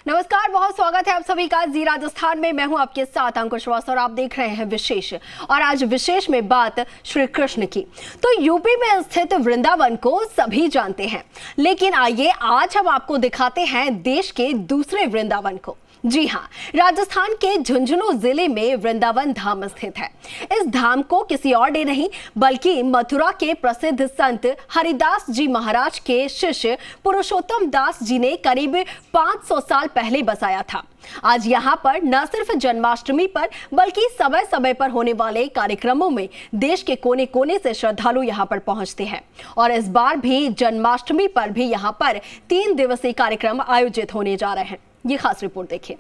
नमस्कार, बहुत स्वागत है आप सभी का जी राजस्थान में। मैं हूं आपके साथ अंकुश वास और आप देख रहे हैं विशेष। और आज विशेष में बात श्री कृष्ण की। तो यूपी में स्थित वृंदावन को सभी जानते हैं, लेकिन आइए आज हम आपको दिखाते हैं देश के दूसरे वृंदावन को। जी हाँ, राजस्थान के झुंझुनू जिले में वृंदावन धाम स्थित है। इस धाम को किसी और ने नहीं बल्कि मथुरा के प्रसिद्ध संत हरिदास जी महाराज के शिष्य पुरुषोत्तम दास जी ने करीब 500 साल पहले बसाया था। आज यहाँ पर न सिर्फ जन्माष्टमी पर बल्कि समय समय पर होने वाले कार्यक्रमों में देश के कोने कोने से श्रद्धालु यहाँ पर पहुँचते हैं। और इस बार भी जन्माष्टमी पर भी यहाँ पर 3 दिवसीय कार्यक्रम आयोजित होने जा रहे हैं। ये खास रिपोर्ट देखिए।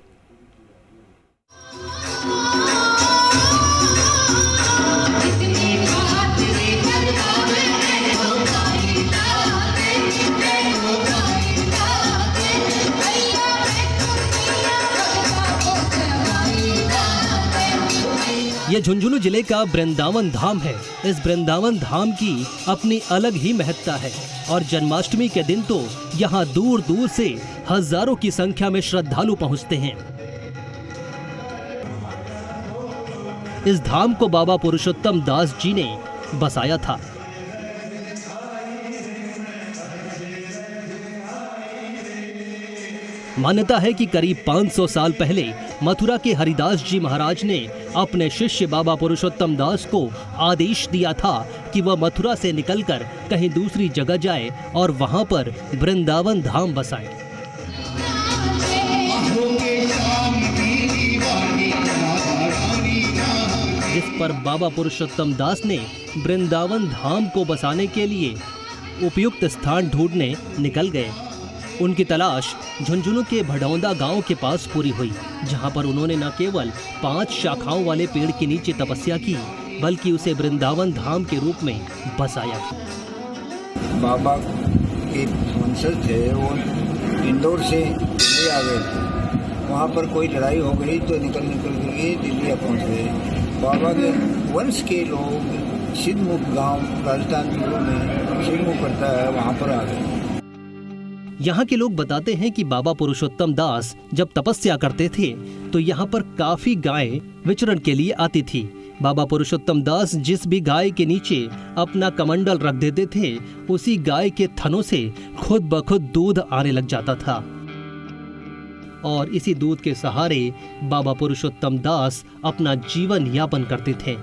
ये झुंझुनू जिले का वृंदावन धाम है। इस वृंदावन धाम की अपनी अलग ही महत्ता है और जन्माष्टमी के दिन तो यहाँ दूर दूर से हजारों की संख्या में श्रद्धालु पहुँचते हैं। इस धाम को बाबा पुरुषोत्तम दास जी ने बसाया था। मान्यता है कि करीब 500 साल पहले मथुरा के हरिदास जी महाराज ने अपने शिष्य बाबा पुरुषोत्तम दास को आदेश दिया था कि वह मथुरा से निकलकर कहीं दूसरी जगह जाए और वहां पर वृंदावन धाम बसाए। जिस पर बाबा पुरुषोत्तम दास ने वृंदावन धाम को बसाने के लिए उपयुक्त स्थान ढूंढने निकल गए। उनकी तलाश झुंझुनू के भडौंदा गांव के पास पूरी हुई, जहां पर उन्होंने न केवल 5 शाखाओं वाले पेड़ के नीचे तपस्या की बल्कि उसे वृंदावन धाम के रूप में बसाया। बाबा के वंशज थे, वो इंदौर से दिल्ली आ गए थे। वहाँ पर कोई लड़ाई हो गई तो निकल के दिल्ली पहुँच गए। बाबा के वंश के लोग सिद्धमुख गांव राजस्थान जिले में सिद्धमुख पड़ता है, वहाँ पर आ गए। यहाँ के लोग बताते हैं कि बाबा पुरुषोत्तम दास जब तपस्या करते थे तो यहाँ पर काफी गायें विचरण के लिए आती थी। बाबा पुरुषोत्तम दास जिस भी गाय के नीचे अपना कमंडल रख देते थे, उसी गाय के थनों से खुद ब खुद दूध आने लग जाता था और इसी दूध के सहारे बाबा पुरुषोत्तम दास अपना जीवन यापन करते थे।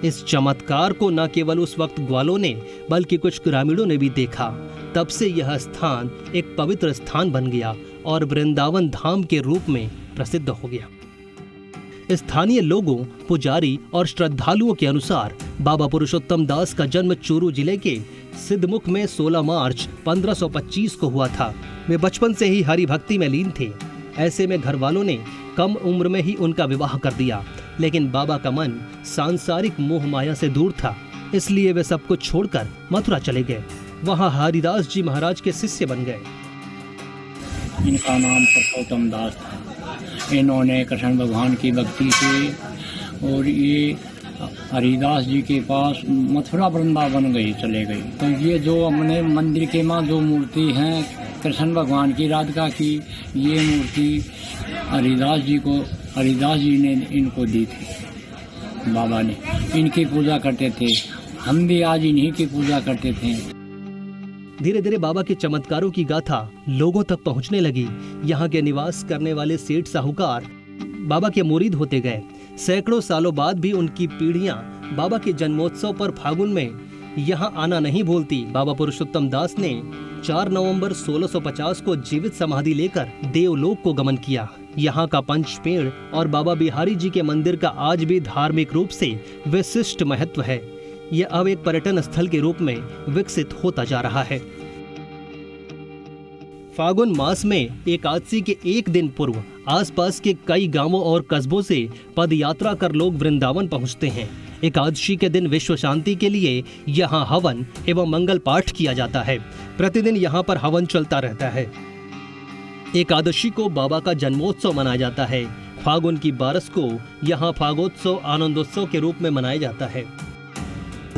इस चमत्कार को न केवल उस वक्त ग्वालों ने बल्कि कुछ ग्रामीणों ने भी देखा। तब से यह स्थान एक पवित्र स्थान बन गया और वृंदावन धाम के रूप में प्रसिद्ध हो गया। स्थानीय लोगों, पुजारी और श्रद्धालुओं के अनुसार बाबा पुरुषोत्तम दास का जन्म चूरू जिले के सिद्धमुख में 16 मार्च 1525 को हुआ था। वे बचपन से ही हरि भक्ति में लीन थे। ऐसे में घर वालों ने कम उम्र में ही उनका विवाह कर दिया, लेकिन बाबा का मन सांसारिक मोह माया से दूर था, इसलिए वे सब कुछ छोड़कर मथुरा चले गए। वहां हरिदास जी महाराज के शिष्य बन गए। इनका नाम पुरुषोत्तम दास था। इन्होंने कृष्ण भगवान की भक्ति से और ये हरिदास जी के पास मथुरा वृंदावन गए चले गए। तो ये जो अपने मंदिर के माँ जो मूर्ति हैं कृष्ण भगवान की, राधिका की, ये मूर्ति हरिदास जी ने इनको दी थी। बाबा ने इनकी पूजा करते थे। हम भी आज इन्हीं की पूजा करते थे। धीरे धीरे बाबा के चमत्कारों की गाथा लोगों तक पहुंचने लगी। यहाँ के निवास करने वाले सेठ साहूकार बाबा के मुरीद होते गए। सैकड़ों सालों बाद भी उनकी पीढ़ियां बाबा के जन्मोत्सव पर फागुन में यहाँ आना नहीं भूलती। बाबा पुरुषोत्तम दास ने 4 नवंबर 1650 को जीवित समाधि लेकर देवलोक को गमन किया। यहाँ का पंच पेड़ और बाबा बिहारी जी के मंदिर का आज भी धार्मिक रूप से विशिष्ट महत्व है। यह अब एक पर्यटन स्थल के रूप में विकसित होता जा रहा है। फागुन मास में एकादशी के एक दिन पूर्व आसपास के कई गांवों और कस्बों से पद यात्रा कर लोग वृंदावन पहुंचते हैं। एकादशी के दिन विश्व शांति के लिए यहाँ हवन एवं मंगल पाठ किया जाता है। प्रतिदिन यहाँ पर हवन चलता रहता है। एकादशी को बाबा का जन्मोत्सव मनाया जाता है। फागुन की 12 को यहाँ फागोत्सव आनंदोत्सव के रूप में मनाया जाता है।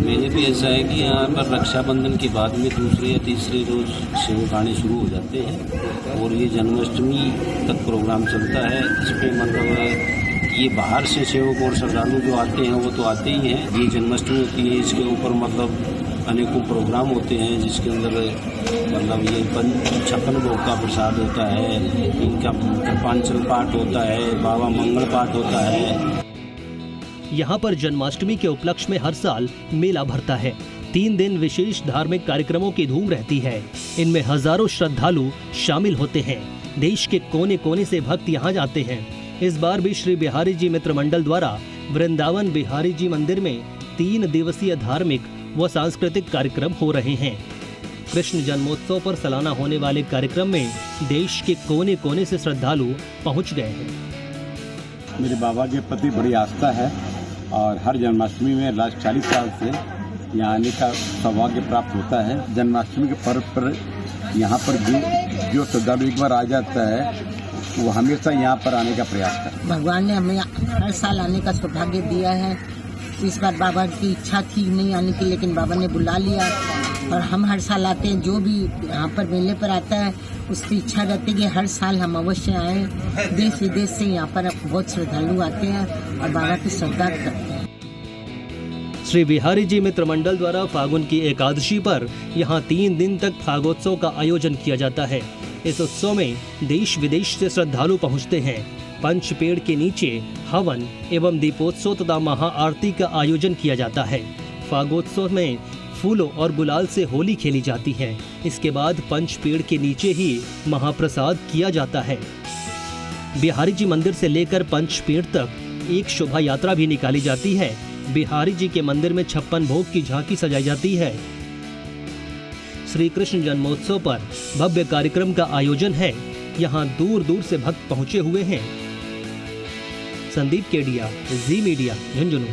मेले भी ऐसा है कि यहाँ पर रक्षाबंधन के बाद में दूसरे या तीसरे रोज सेव खाने शुरू हो जाते हैं और ये जन्माष्टमी तक प्रोग्राम चलता है। इस पर मतलब ये बाहर से सेवक और श्रद्धालु जो आते हैं वो तो आते ही हैं। ये जन्माष्टमी होती है, इसके ऊपर मतलब अनेकों प्रोग्राम होते हैं जिसके अंदर मतलब ये 56 भोग का प्रसाद होता है, इनका कृपांचल पाठ होता है, बाबा मंगल पाठ होता है। यहाँ पर जन्माष्टमी के उपलक्ष्य में हर साल मेला भरता है। 3 दिन विशेष धार्मिक कार्यक्रमों की धूम रहती है। इनमें हजारों श्रद्धालु शामिल होते हैं। देश के कोने कोने से भक्त यहाँ जाते हैं। इस बार भी श्री बिहारी जी मित्र मंडल द्वारा वृंदावन बिहारी जी मंदिर में 3 दिवसीय धार्मिक व सांस्कृतिक कार्यक्रम हो रहे हैं। कृष्ण जन्मोत्सव पर सालाना होने वाले कार्यक्रम में देश के कोने कोने से श्रद्धालु पहुँच गए हैं। मेरे बाबा के प्रति बड़ी आस्था है और हर जन्माष्टमी में लास्ट 40 साल से यहाँ आने का सौभाग्य प्राप्त होता है। जन्माष्टमी के पर्व पर यहाँ पर जो श्रद्धालु एक बार आ जाता है वो हमेशा यहाँ पर आने का प्रयास करता है। भगवान ने हमें हर साल आने का सौभाग्य दिया है। इस बार बाबा की इच्छा थी नहीं आने की, लेकिन बाबा ने बुला लिया और हम हर साल आते हैं। जो भी यहाँ पर मेले पर आता है उसकी इच्छा रहती है कि हर साल हम अवश्य आएँ। देश विदेश से यहाँ पर बहुत श्रद्धालु आते हैं और बाबा की श्रद्धा करते हैं। श्री बिहारी जी मित्र मंडल द्वारा फागुन की एकादशी पर यहाँ 3 दिन तक फागोत्सव का आयोजन किया जाता है। इस उत्सव में देश विदेश से श्रद्धालु पहुँचते हैं। पंच पेड़ के नीचे हवन एवं दीपोत्सव तथा महाआरती का आयोजन किया जाता है। फागोत्सव में फूलों और गुलाल से होली खेली जाती है। इसके बाद पंच पेड़ के नीचे ही महाप्रसाद किया जाता है। बिहारी जी मंदिर से लेकर पंच पेड़ तक एक शोभा यात्रा भी निकाली जाती है। बिहारी जी के मंदिर में 56 भोग की झांकी सजाई जाती है। श्री कृष्ण जन्मोत्सव पर भव्य कार्यक्रम का आयोजन है। यहाँ दूर दूर से भक्त पहुँचे हुए हैं। संदीप केडिया, जी मीडिया, झुंझुनू।